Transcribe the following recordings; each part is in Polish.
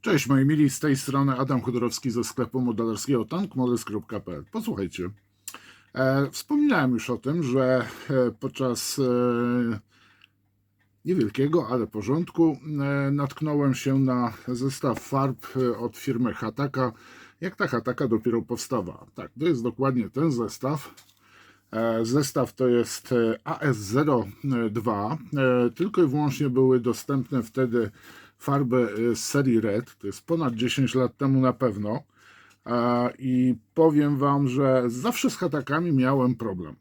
Cześć moi mili, z tej strony Adam Chodorowski ze sklepu modelarskiego tankmodels.pl. Posłuchajcie, wspominałem już o tym, że podczas niewielkiego, ale porządku natknąłem się na zestaw farb od firmy Hataka, jak ta Hataka dopiero powstawała. Tak, to jest dokładnie ten zestaw. Zestaw to jest AS02, tylko i wyłącznie były dostępne wtedy farby z serii Red, to jest ponad 10 lat temu na pewno, i powiem Wam, że zawsze z Hatakami miałem problem.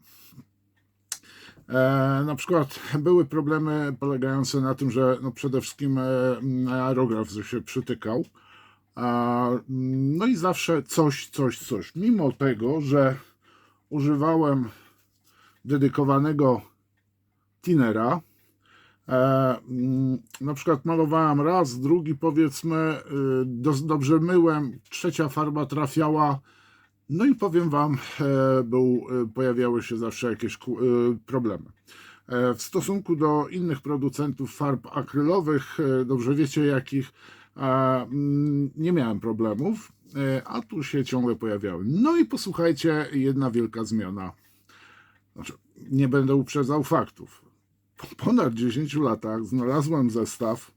Na przykład były problemy polegające na tym, że no przede wszystkim aerograf się przytykał, no i zawsze coś. Mimo tego, że używałem dedykowanego tinera, na przykład malowałem raz, drugi powiedzmy, dobrze myłem, trzecia farba trafiała, no i powiem Wam, pojawiały się zawsze jakieś problemy. W stosunku do innych producentów farb akrylowych, dobrze wiecie jakich, nie miałem problemów, a tu się ciągle pojawiały. No i posłuchajcie, jedna wielka zmiana. Znaczy, nie będę uprzedzał faktów. Po ponad 10 latach znalazłem zestaw.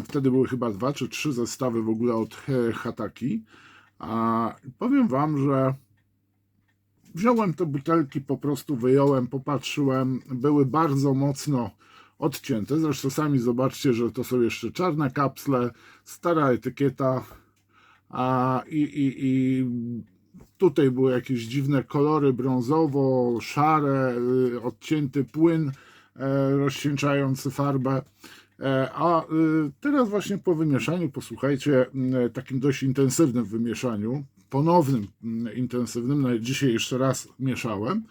Wtedy były chyba 2 czy 3 zestawy w ogóle od Hataki. Powiem Wam, że wziąłem te butelki, po prostu wyjąłem, popatrzyłem, były bardzo mocno odcięte. Zresztą sami zobaczcie, że to są jeszcze czarne kapsle, stara etykieta, i tutaj były jakieś dziwne kolory, brązowo, szare, odcięty płyn rozcieńczający farbę. A teraz właśnie po wymieszaniu, posłuchajcie, takim dość intensywnym wymieszaniu, ponownym intensywnym, nawet dzisiaj jeszcze raz mieszałem,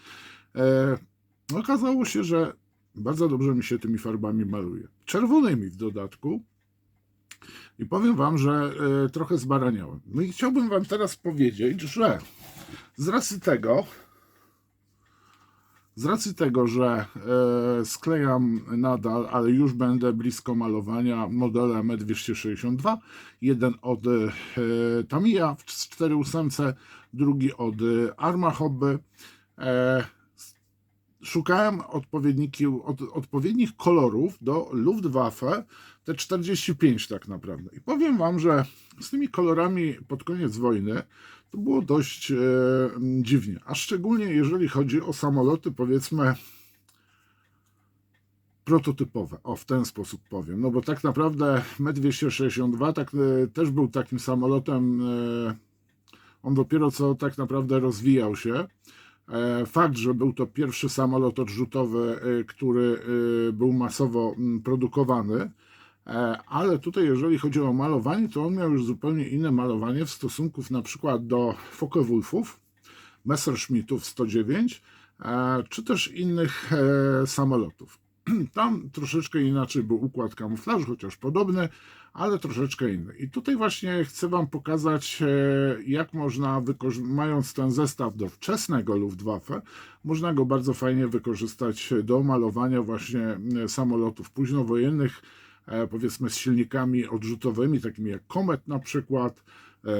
okazało się, że bardzo dobrze mi się tymi farbami maluje. Czerwonymi w dodatku. I powiem Wam, że trochę zbaraniałem. No i chciałbym Wam teraz powiedzieć, że z racji tego, że sklejam nadal, ale już będę blisko malowania modelem E262, jeden od Tamiya w 4.8, drugi od Arma Hobby. Szukałem odpowiednich kolorów do Luftwaffe T45 tak naprawdę. I powiem Wam, że z tymi kolorami pod koniec wojny to było dość dziwnie. A szczególnie jeżeli chodzi o samoloty, powiedzmy, prototypowe. O, w ten sposób powiem. No bo tak naprawdę Me-262 też był takim samolotem, on dopiero co tak naprawdę rozwijał się. Fakt, że był to pierwszy samolot odrzutowy, który był masowo produkowany, ale tutaj jeżeli chodzi o malowanie, to on miał już zupełnie inne malowanie w stosunku na przykład do Focke-Wulfów, Messerschmittów 109, czy też innych samolotów. Tam troszeczkę inaczej był układ kamuflażu, chociaż podobny, ale troszeczkę inny. I tutaj właśnie chcę Wam pokazać, jak można, mając ten zestaw do wczesnego Luftwaffe, można go bardzo fajnie wykorzystać do malowania właśnie samolotów późnowojennych, powiedzmy z silnikami odrzutowymi, takimi jak Comet na przykład,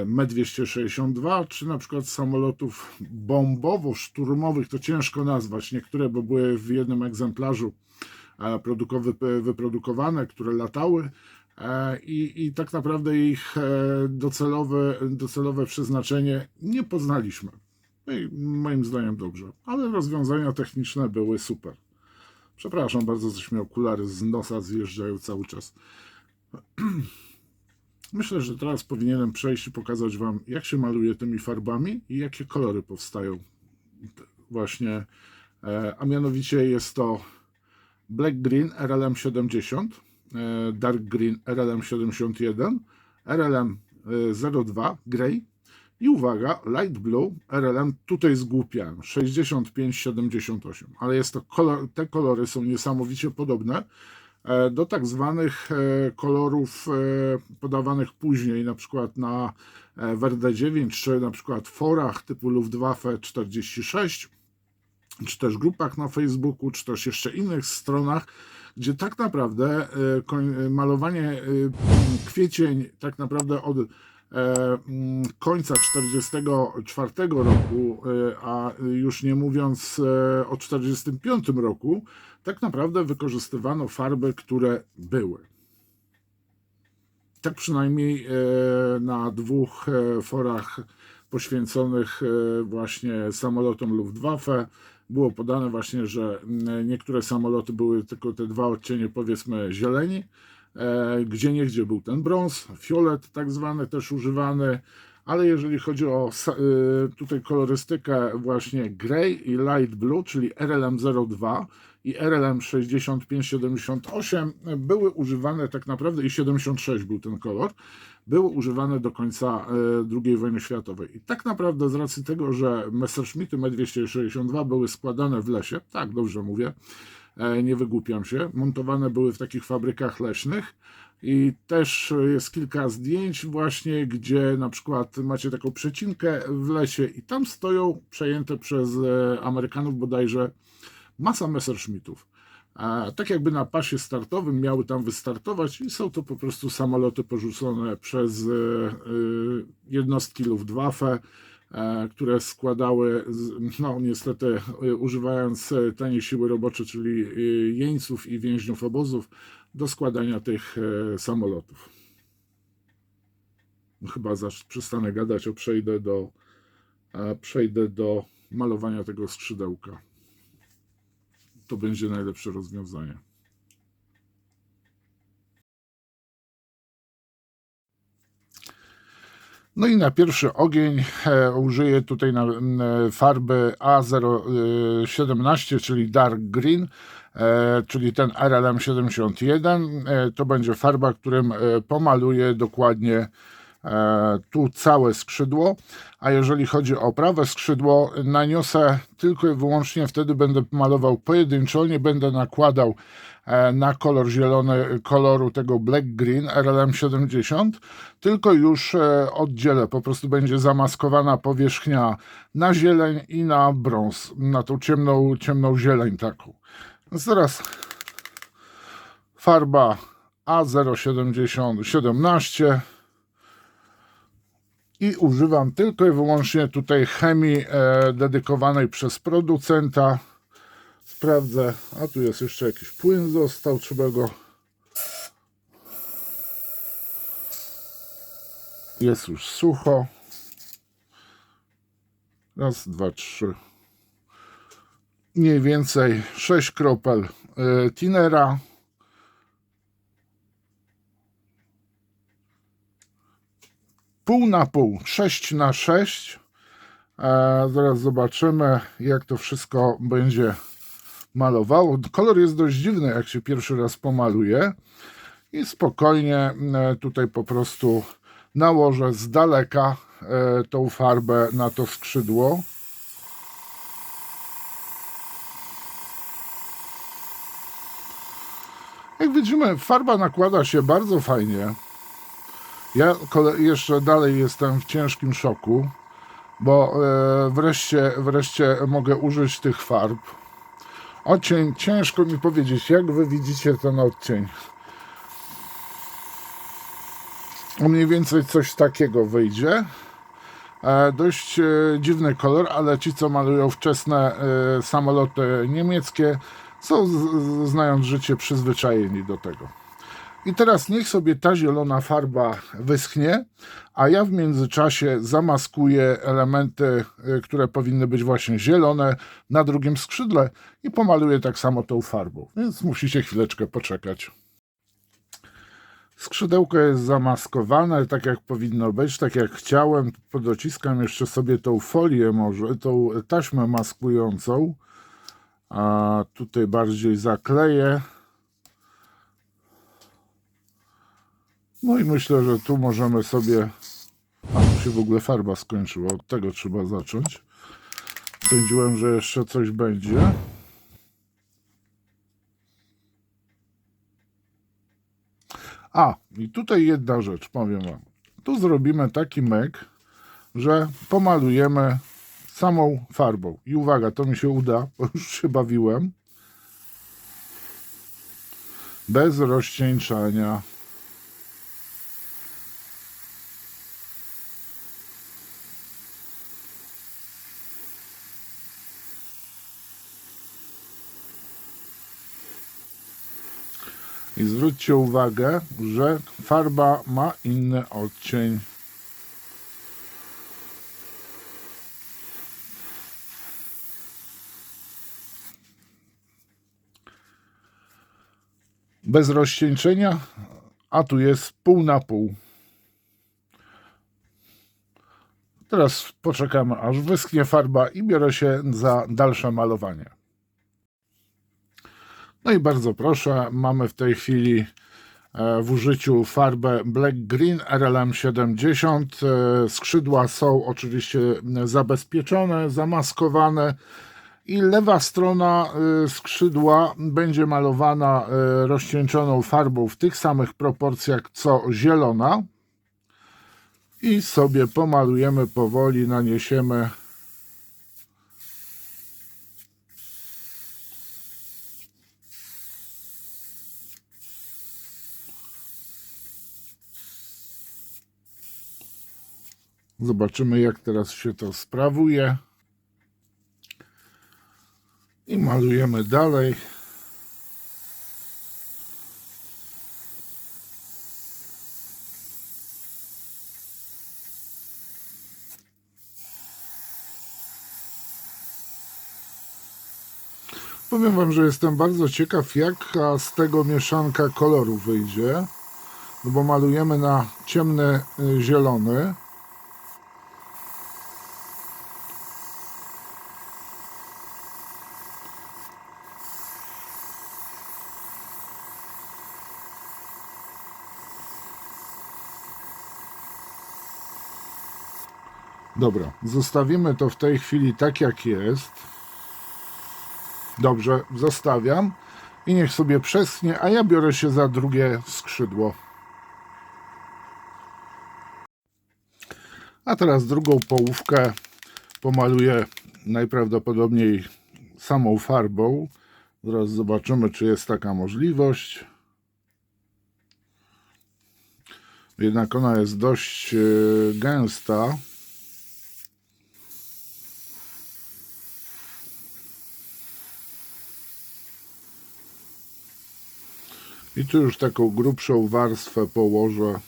Me-262, czy na przykład samolotów bombowo-szturmowych, to ciężko nazwać, niektóre, bo były w jednym egzemplarzu wyprodukowane, które latały, i tak naprawdę ich docelowe przeznaczenie nie poznaliśmy. No i moim zdaniem dobrze, ale rozwiązania techniczne były super. Przepraszam bardzo, coś mi okulary z nosa zjeżdżają cały czas. Myślę, że teraz powinienem przejść i pokazać Wam, jak się maluje tymi farbami i jakie kolory powstają właśnie, a mianowicie jest to Black Green RLM 70, Dark Green RLM 71, RLM 02 Grey i uwaga, Light Blue RLM, tutaj zgłupiałem, 65-78, ale jest to te kolory są niesamowicie podobne do tak zwanych kolorów podawanych później, na przykład na Verde 9, czy na przykład forach typu Luftwaffe 46, czy też grupach na Facebooku, czy też jeszcze innych stronach, gdzie tak naprawdę malowanie kwiecień tak naprawdę od końca 1944 roku, a już nie mówiąc o 1945 roku, tak naprawdę wykorzystywano farby, które były. Tak przynajmniej na dwóch forach poświęconych właśnie samolotom Luftwaffe było podane właśnie, że niektóre samoloty były tylko te dwa odcienie, powiedzmy, zieleni, gdzieniegdzie był ten brąz, fiolet tak zwany też używany, ale jeżeli chodzi o tutaj kolorystykę właśnie grey i light blue, czyli RLM02 i RLM 6578 były używane tak naprawdę, i 76 był ten kolor, były używane do końca II wojny światowej. I tak naprawdę z racji tego, że Messerschmitty Me-262 były składane w lesie, tak dobrze mówię, nie wygłupiam się, montowane były w takich fabrykach leśnych i też jest kilka zdjęć właśnie, gdzie na przykład macie taką przecinkę w lesie i tam stoją przejęte przez Amerykanów bodajże masa Messerschmittów. Tak jakby na pasie startowym miały tam wystartować i są to po prostu samoloty porzucone przez jednostki Luftwaffe, które składały, no niestety używając taniej siły roboczej, czyli jeńców i więźniów obozów, do składania tych samolotów. Chyba przestanę gadać, a przejdę do malowania tego skrzydełka. To będzie najlepsze rozwiązanie. No i na pierwszy ogień użyję tutaj farby A017, czyli Dark Green, czyli ten RLM 71. To będzie farba, którym pomaluję dokładnie tu całe skrzydło, a jeżeli chodzi o prawe skrzydło, naniosę tylko i wyłącznie, wtedy będę malował pojedynczo, nie będę nakładał na kolor zielony koloru tego Black Green RLM 70, tylko już oddzielę, po prostu będzie zamaskowana powierzchnia na zieleń i na brąz, na tą ciemną zieleń taką. Więc teraz farba A017 i używam tylko i wyłącznie tutaj chemii dedykowanej przez producenta. Sprawdzę, a tu jest jeszcze jakiś płyn został, trzeba go... Jest już sucho. Raz, dwa, trzy. Mniej więcej 6 kropel Tinera. Pół na pół, 6 na 6. Zaraz zobaczymy, jak to wszystko będzie malowało. Kolor jest dość dziwny, jak się pierwszy raz pomaluje. I spokojnie tutaj po prostu nałożę z daleka tą farbę na to skrzydło. Jak widzimy, farba nakłada się bardzo fajnie. Ja jeszcze dalej jestem w ciężkim szoku, bo wreszcie mogę użyć tych farb. Odcień, ciężko mi powiedzieć, jak wy widzicie ten odcień. Mniej więcej coś takiego wyjdzie. Dość dziwny kolor, ale ci, co malują wczesne samoloty niemieckie, są, znając życie, przyzwyczajeni do tego. I teraz niech sobie ta zielona farba wyschnie, a ja w międzyczasie zamaskuję elementy, które powinny być właśnie zielone na drugim skrzydle i pomaluję tak samo tą farbą, więc musicie chwileczkę poczekać. Skrzydełko jest zamaskowane, tak jak powinno być, tak jak chciałem. Podociskam jeszcze sobie tą folię, może tą taśmę maskującą, a tutaj bardziej zakleję. No i myślę, że tu możemy sobie... A tu się w ogóle farba skończyła, od tego trzeba zacząć. Sądziłem, że jeszcze coś będzie. A, i tutaj jedna rzecz, powiem wam. Tu zrobimy taki myk, że pomalujemy samą farbą. I uwaga, to mi się uda, bo już się bawiłem. bez rozcieńczania. I zwróćcie uwagę, że farba ma inny odcień. Bez rozcieńczenia, a tu jest pół na pół. Teraz poczekamy, aż wyschnie farba i biorę się za dalsze malowanie. No i bardzo proszę, mamy w tej chwili w użyciu farbę Black Green RLM 70. Skrzydła są oczywiście zabezpieczone, zamaskowane i lewa strona skrzydła będzie malowana rozcieńczoną farbą w tych samych proporcjach co zielona. I sobie pomalujemy powoli, naniesiemy Zobaczymy, jak teraz się to sprawuje. I malujemy dalej. Powiem wam, że jestem bardzo ciekaw, jaka z tego mieszanka koloru wyjdzie. No bo malujemy na ciemny zielony. Dobra, zostawimy to w tej chwili tak, jak jest. Dobrze, zostawiam i niech sobie przeschnie, a ja biorę się za drugie skrzydło. A teraz drugą połówkę pomaluję najprawdopodobniej samą farbą. Zaraz zobaczymy, czy jest taka możliwość. Jednak ona jest dość gęsta. I tu już taką grubszą warstwę położę.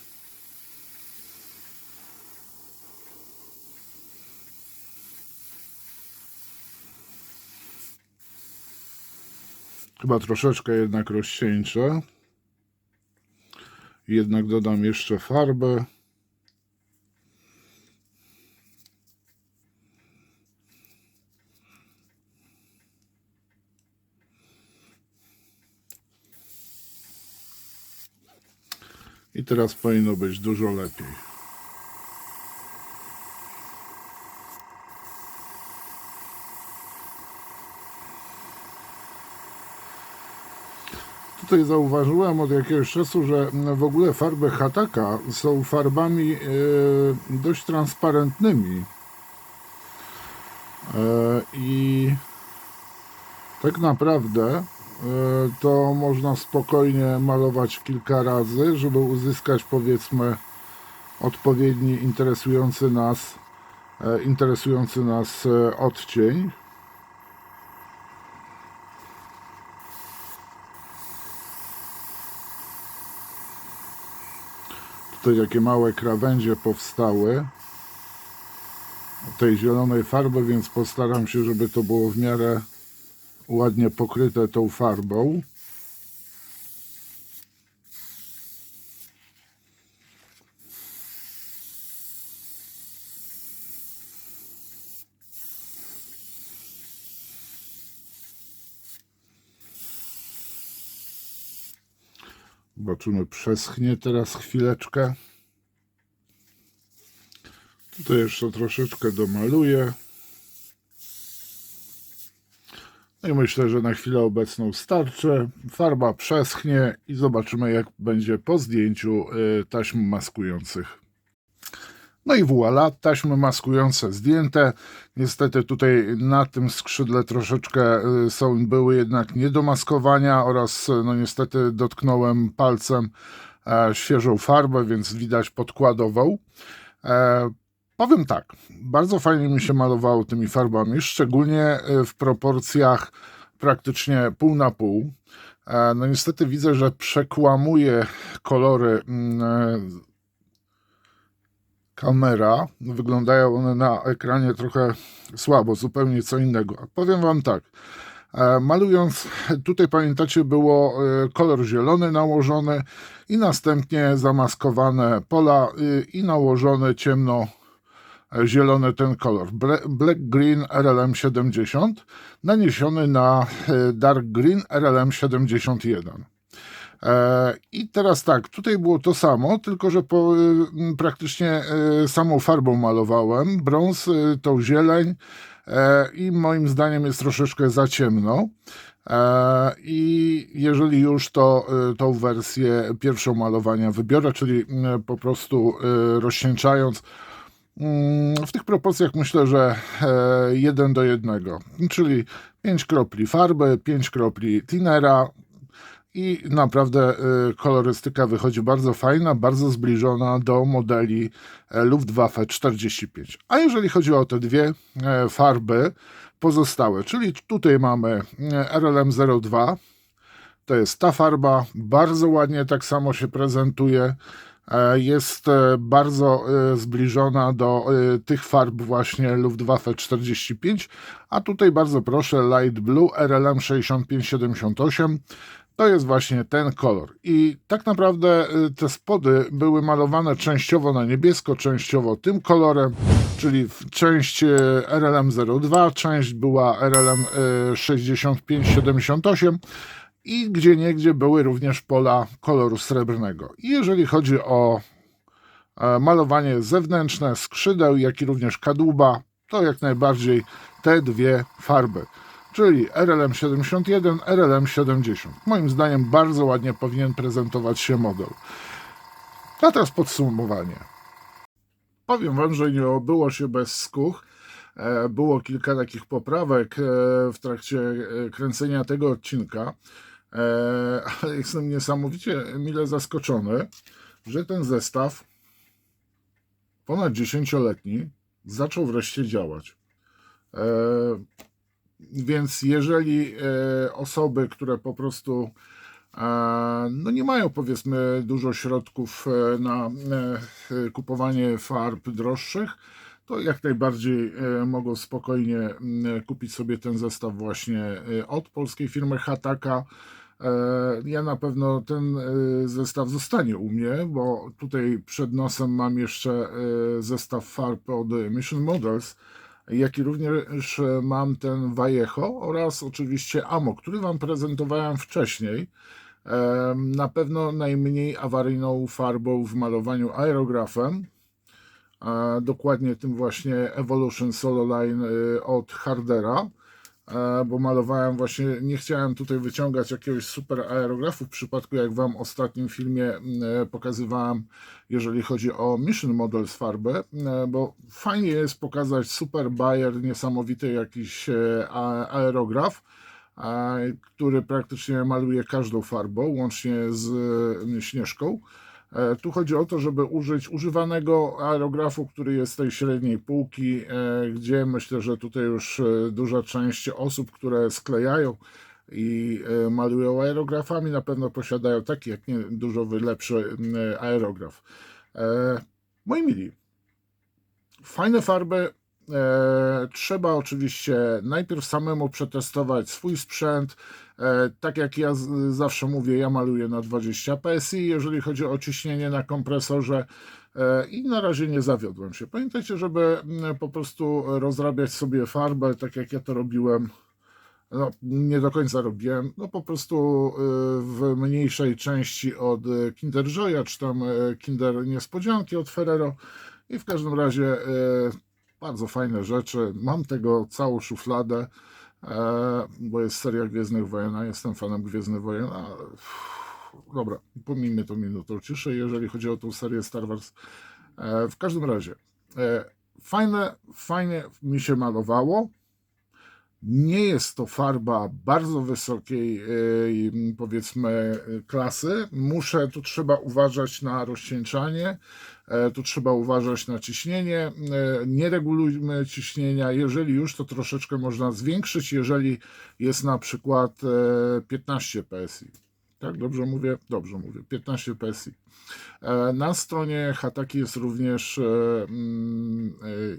Chyba troszeczkę jednak rozcieńczę. Jednak dodam jeszcze farbę. I teraz powinno być dużo lepiej. Tutaj zauważyłem od jakiegoś czasu, że w ogóle farby Hataka są farbami dość transparentnymi. I tak naprawdę to można spokojnie malować kilka razy, żeby uzyskać, powiedzmy, odpowiedni interesujący nas odcień. Tutaj takie małe krawędzie powstały tej zielonej farby, więc postaram się, żeby to było w miarę ładnie pokryte tą farbą. Zobaczymy, przeschnie teraz chwileczkę. Tutaj jeszcze troszeczkę domaluję. No i myślę, że na chwilę obecną starczy. Farba przeschnie i zobaczymy, jak będzie po zdjęciu taśm maskujących. No i voilà, taśmy maskujące zdjęte. Niestety tutaj na tym skrzydle troszeczkę były jednak nie do maskowania oraz no niestety dotknąłem palcem świeżą farbę, więc widać podkładową. Powiem tak, bardzo fajnie mi się malowało tymi farbami, szczególnie w proporcjach praktycznie pół na pół. No niestety widzę, że przekłamuje kolory kamera. Wyglądają one na ekranie trochę słabo, zupełnie co innego. Powiem wam tak, malując, tutaj pamiętacie było kolor zielony nałożony i następnie zamaskowane pola i nałożony ciemno zielony ten kolor. Black Green RLM 70 naniesiony na Dark Green RLM 71. I teraz tak, tutaj było to samo, tylko że praktycznie samą farbą malowałem. Brąz, tą zieleń i moim zdaniem jest troszeczkę za ciemno. I jeżeli już to tą wersję pierwszą malowania wybiorę, czyli po prostu rozcieńczając, w tych proporcjach myślę, że 1:1, czyli 5 kropli farby, 5 kropli thinnera i naprawdę kolorystyka wychodzi bardzo fajna, bardzo zbliżona do modeli Luftwaffe 45. A jeżeli chodzi o te dwie farby pozostałe, czyli tutaj mamy RLM 02, to jest ta farba, bardzo ładnie tak samo się prezentuje. Jest bardzo zbliżona do tych farb właśnie Luftwaffe 45, a tutaj bardzo proszę Light Blue RLM 6578. To jest właśnie ten kolor. I tak naprawdę te spody były malowane częściowo na niebiesko, częściowo tym kolorem, czyli część RLM 02, część była RLM 6578 i gdzieniegdzie były również pola koloru srebrnego. I jeżeli chodzi o malowanie zewnętrzne skrzydeł, jak i również kadłuba, to jak najbardziej te dwie farby, czyli RLM 71, RLM 70. Moim zdaniem bardzo ładnie powinien prezentować się model. A teraz podsumowanie. Powiem wam, że nie obyło się bez skuch. Było kilka takich poprawek w trakcie kręcenia tego odcinka, ale jestem niesamowicie mile zaskoczony, że ten zestaw ponad 10-letni zaczął wreszcie działać. Więc jeżeli osoby, które po prostu no nie mają powiedzmy dużo środków na kupowanie farb droższych, to jak najbardziej mogą spokojnie kupić sobie ten zestaw właśnie od polskiej firmy Hataka. Ja na pewno ten zestaw zostanie u mnie, bo tutaj przed nosem mam jeszcze zestaw farb od Mission Models, jak i również mam ten Vallejo oraz oczywiście Amo, który wam prezentowałem wcześniej. Na pewno najmniej awaryjną farbą w malowaniu aerografem, dokładnie tym właśnie Evolution Solo Line od Hardera, bo malowałem właśnie, nie chciałem tutaj wyciągać jakiegoś super aerografu w przypadku, jak wam w ostatnim filmie pokazywałem, jeżeli chodzi o Mission Models farbę, bo fajnie jest pokazać super Bayer, niesamowity jakiś aerograf, który praktycznie maluje każdą farbą, łącznie z Śnieżką. Tu chodzi o to, żeby użyć używanego aerografu, który jest z tej średniej półki, gdzie myślę, że tutaj już duża część osób, które sklejają i malują aerografami, na pewno posiadają taki, jak nie dużo lepszy aerograf. Moi mili, fajne farby. Trzeba oczywiście najpierw samemu przetestować swój sprzęt. Tak jak ja zawsze mówię, ja maluję na 20 PSI, jeżeli chodzi o ciśnienie na kompresorze i na razie nie zawiodłem się. Pamiętajcie, żeby po prostu rozrabiać sobie farbę, tak jak ja to robiłem. No, nie do końca robiłem, no po prostu w mniejszej części od Kinder Joya, czy tam Kinder Niespodzianki od Ferrero i w każdym razie bardzo fajne rzeczy. Mam tego całą szufladę, bo jest seria Gwiezdnych Wojen, a jestem fanem Gwiezdnych Wojen. Dobra, pomijmy to minutą ciszy, jeżeli chodzi o tą serię Star Wars. W każdym razie, Fajnie mi się malowało. Nie jest to farba bardzo wysokiej, powiedzmy, klasy. Tu trzeba uważać na rozcieńczanie, tu trzeba uważać na ciśnienie. Nie regulujmy ciśnienia. Jeżeli już, to troszeczkę można zwiększyć, jeżeli jest na przykład 15 PSI. Tak, dobrze mówię? Dobrze mówię. 15 PSI. Na stronie Hataki jest również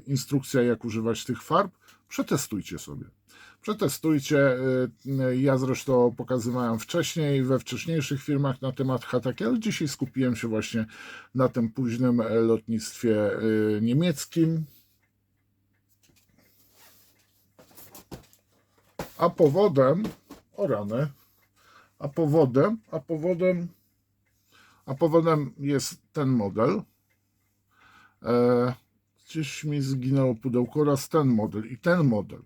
instrukcja, jak używać tych farb. Przetestujcie sobie. Przetestujcie. Ja zresztą pokazywałem wcześniej, we wcześniejszych filmach na temat Hataki, ale dzisiaj skupiłem się właśnie na tym późnym lotnictwie niemieckim. A powodem, o rany, a powodem jest ten model. Gdzieś mi zginęło pudełko oraz ten model i ten model.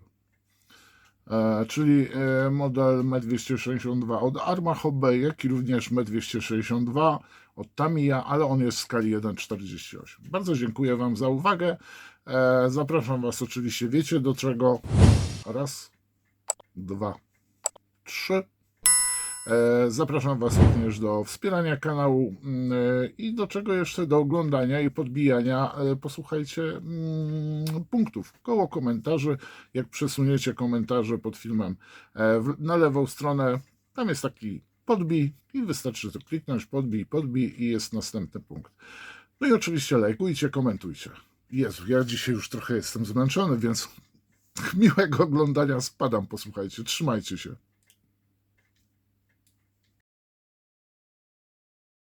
Czyli model M262 od Arma Hobby, jak i również M262 od Tamiya, ale on jest w skali 1,48. Bardzo dziękuję Wam za uwagę. Zapraszam Was oczywiście, wiecie do czego. Raz, dwa, trzy. Zapraszam Was również do wspierania kanału i do czego jeszcze? Do oglądania i podbijania, posłuchajcie, punktów koło komentarzy. Jak przesuniecie komentarze pod filmem na lewą stronę, tam jest taki podbij i wystarczy to kliknąć, podbij i jest następny punkt. No i oczywiście lajkujcie, komentujcie. Jezu, ja dzisiaj już trochę jestem zmęczony, więc miłego oglądania, spadam, posłuchajcie, trzymajcie się.